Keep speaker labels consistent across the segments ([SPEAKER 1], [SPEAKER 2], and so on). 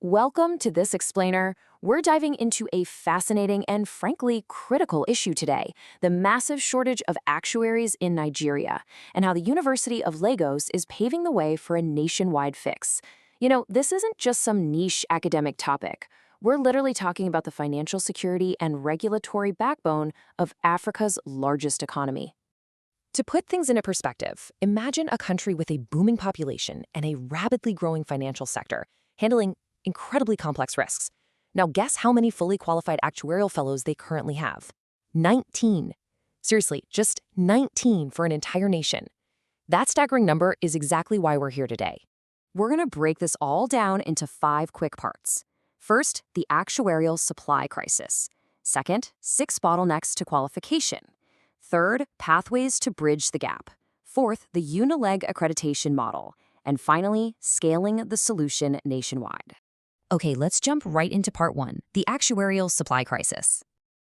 [SPEAKER 1] Welcome to this explainer. We're diving into a fascinating and frankly critical issue today, the massive shortage of actuaries in Nigeria, and how the University of Lagos is paving the way for a nationwide fix. This isn't just some niche academic topic. We're literally talking about the financial security and regulatory backbone of Africa's largest economy. To put things into perspective, imagine a country with a booming population and a rapidly growing financial sector, handling incredibly complex risks. Now guess how many fully qualified actuarial fellows they currently have? 19. Seriously, just 19 for an entire nation. That staggering number is exactly why we're here today. We're going to break this all down into 5 quick parts. First, the actuarial supply crisis. Second, 6 bottlenecks to qualification. Third, pathways to bridge the gap. Fourth, the UNILAG accreditation model. And finally, scaling the solution nationwide. Okay, let's jump right into part 1, the actuarial supply crisis.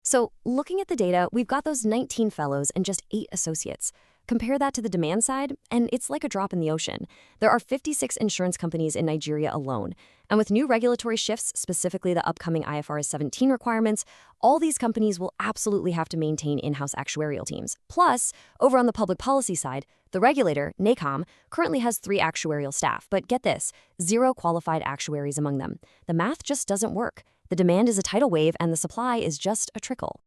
[SPEAKER 1] So, looking at the data, we've got those 19 fellows and just 8 associates. Compare that to the demand side, and it's like a drop in the ocean. There are 56 insurance companies in Nigeria alone. And with new regulatory shifts, specifically the upcoming IFRS 17 requirements, all these companies will absolutely have to maintain in-house actuarial teams. Plus, over on the public policy side, the regulator, NACOM, currently has 3 actuarial staff, but get this, 0 qualified actuaries among them. The math just doesn't work. The demand is a tidal wave and the supply is just a trickle.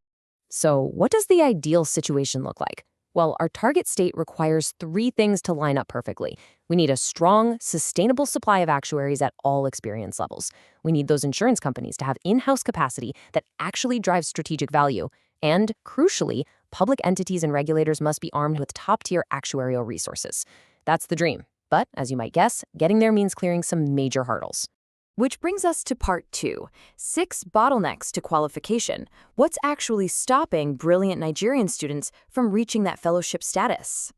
[SPEAKER 1] So, what does the ideal situation look like? Well, our target state requires 3 things to line up perfectly. We need a strong, sustainable supply of actuaries at all experience levels. We need those insurance companies to have in-house capacity that actually drives strategic value. And, crucially, public entities and regulators must be armed with top-tier actuarial resources. That's the dream. But, as you might guess, getting there means clearing some major hurdles. Which brings us to part 2, 6 bottlenecks to qualification. What's actually stopping brilliant Nigerian students from reaching that fellowship status?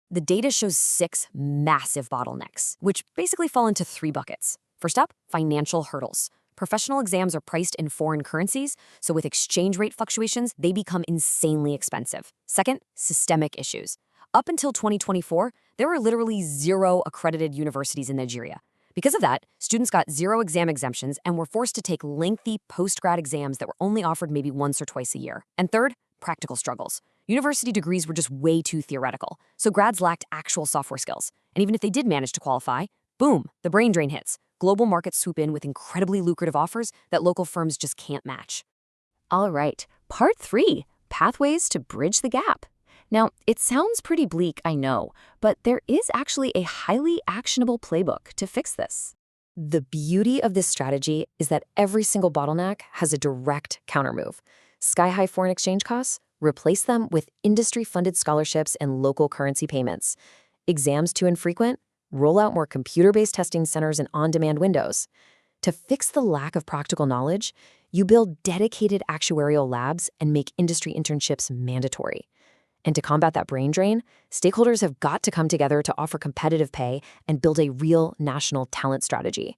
[SPEAKER 1] The data shows 6 massive bottlenecks, which basically fall into 3 buckets. First up, financial hurdles. Professional exams are priced in foreign currencies, so with exchange rate fluctuations, they become insanely expensive. Second, systemic issues. Up until 2024, there were literally 0 accredited universities in Nigeria. Because of that, students got 0 exam exemptions and were forced to take lengthy post-grad exams that were only offered maybe once or twice a year. And third, practical struggles. University degrees were just way too theoretical, so grads lacked actual software skills. And even if they did manage to qualify, boom, the brain drain hits. Global markets swoop in with incredibly lucrative offers that local firms just can't match. All right, part 3, pathways to bridge the gap. Now, it sounds pretty bleak, I know, but there is actually a highly actionable playbook to fix this. The beauty of this strategy is that every single bottleneck has a direct countermove. Sky-high foreign exchange costs? Replace them with industry-funded scholarships and local currency payments. Exams too infrequent? Roll out more computer-based testing centers and on-demand windows. To fix the lack of practical knowledge, you build dedicated actuarial labs and make industry internships mandatory. And to combat that brain drain, stakeholders have got to come together to offer competitive pay and build a real national talent strategy.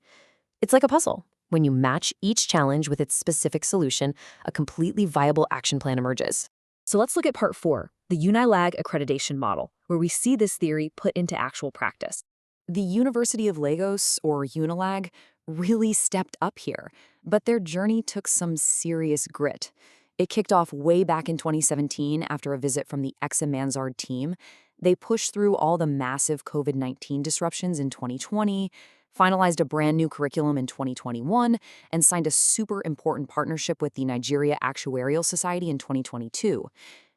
[SPEAKER 1] It's like a puzzle. When you match each challenge with its specific solution, a completely viable action plan emerges. So let's look at part 4, the UNILAG accreditation model, where we see this theory put into actual practice. The University of Lagos, or UNILAG, really stepped up here, but their journey took some serious grit. It kicked off way back in 2017 after a visit from the Mansard team. They pushed through all the massive COVID-19 disruptions in 2020, finalized a brand new curriculum in 2021, and signed a super important partnership with the Nigeria Actuarial Society in 2022.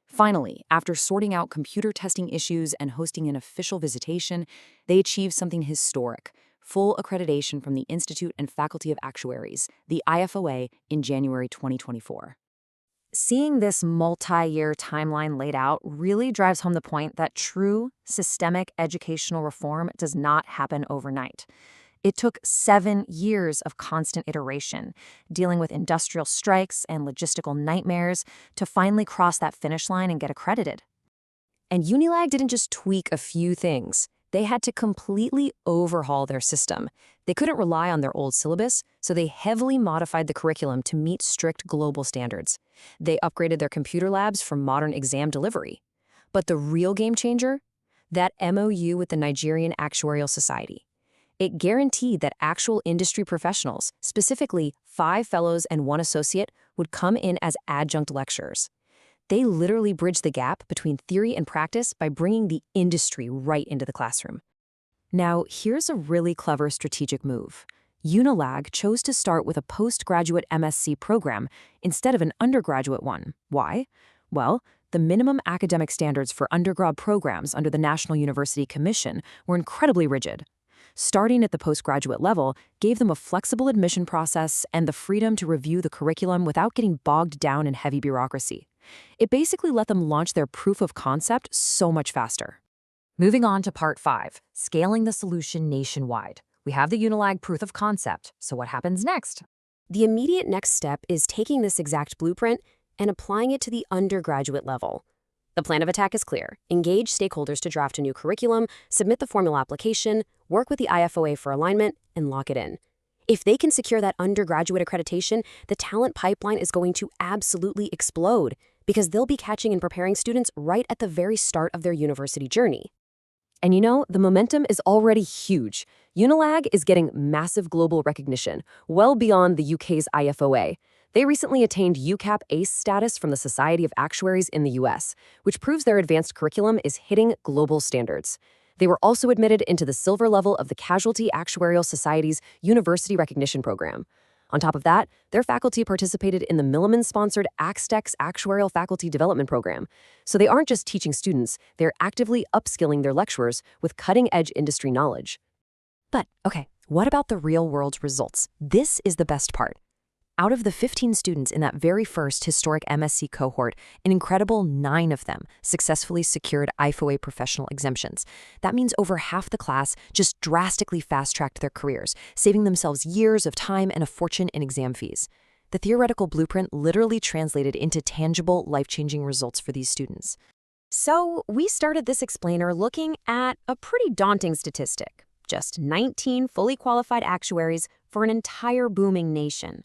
[SPEAKER 1] Finally, after sorting out computer testing issues and hosting an official visitation, they achieved something historic: full accreditation from the Institute and Faculty of Actuaries, the IFOA, in January 2024. Seeing this multi-year timeline laid out really drives home the point that true systemic educational reform does not happen overnight. It took 7 years of constant iteration, dealing with industrial strikes and logistical nightmares to finally cross that finish line and get accredited. And UNILAG didn't just tweak a few things. They had to completely overhaul their system. They couldn't rely on their old syllabus, so they heavily modified the curriculum to meet strict global standards. They upgraded their computer labs for modern exam delivery. But the real game changer? That MOU with the Nigerian Actuarial Society. It guaranteed that actual industry professionals, specifically 5 fellows and 1 associate, would come in as adjunct lecturers. They literally bridged the gap between theory and practice by bringing the industry right into the classroom. Now, here's a really clever strategic move. UNILAG chose to start with a postgraduate MSc program instead of an undergraduate one. Why? Well, the minimum academic standards for undergrad programs under the National University Commission were incredibly rigid. Starting at the postgraduate level gave them a flexible admission process and the freedom to review the curriculum without getting bogged down in heavy bureaucracy. It basically let them launch their proof of concept so much faster. Moving on to Part 5, scaling the solution nationwide. We have the UNILAG proof of concept, so what happens next?
[SPEAKER 2] The immediate next step is taking this exact blueprint and applying it to the undergraduate level. The plan of attack is clear. Engage stakeholders to draft a new curriculum, submit the formal application, work with the IFOA for alignment, and lock it in. If they can secure that undergraduate accreditation, the talent pipeline is going to absolutely explode because they'll be catching and preparing students right at the very start of their university journey.
[SPEAKER 1] And you know, the momentum is already huge. UNILAG is getting massive global recognition, well beyond the UK's IFOA. They recently attained UCAP ACE status from the Society of Actuaries in the US, which proves their advanced curriculum is hitting global standards. They were also admitted into the silver level of the Casualty Actuarial Society's University Recognition Program. On top of that, their faculty participated in the Milliman-sponsored AXTEX Actuarial Faculty Development Program. So they aren't just teaching students, they're actively upskilling their lecturers with cutting-edge industry knowledge. But, okay, what about the real-world results? This is the best part. Out of the 15 students in that very first historic MSc cohort, an incredible 9 of them successfully secured IFOA professional exemptions. That means over half the class just drastically fast-tracked their careers, saving themselves years of time and a fortune in exam fees. The theoretical blueprint literally translated into tangible, life-changing results for these students. So we started this explainer looking at a pretty daunting statistic. Just 19 fully qualified actuaries for an entire booming nation.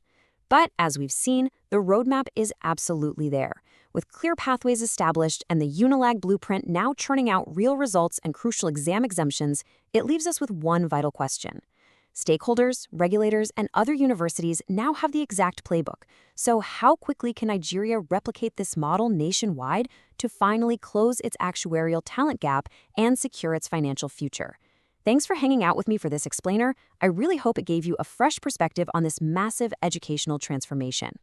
[SPEAKER 1] But as we've seen, the roadmap is absolutely there. With clear pathways established and the UNILAG blueprint now churning out real results and crucial exam exemptions, it leaves us with one vital question. Stakeholders, regulators, and other universities now have the exact playbook. So how quickly can Nigeria replicate this model nationwide to finally close its actuarial talent gap and secure its financial future? Thanks for hanging out with me for this explainer. I really hope it gave you a fresh perspective on this massive educational transformation.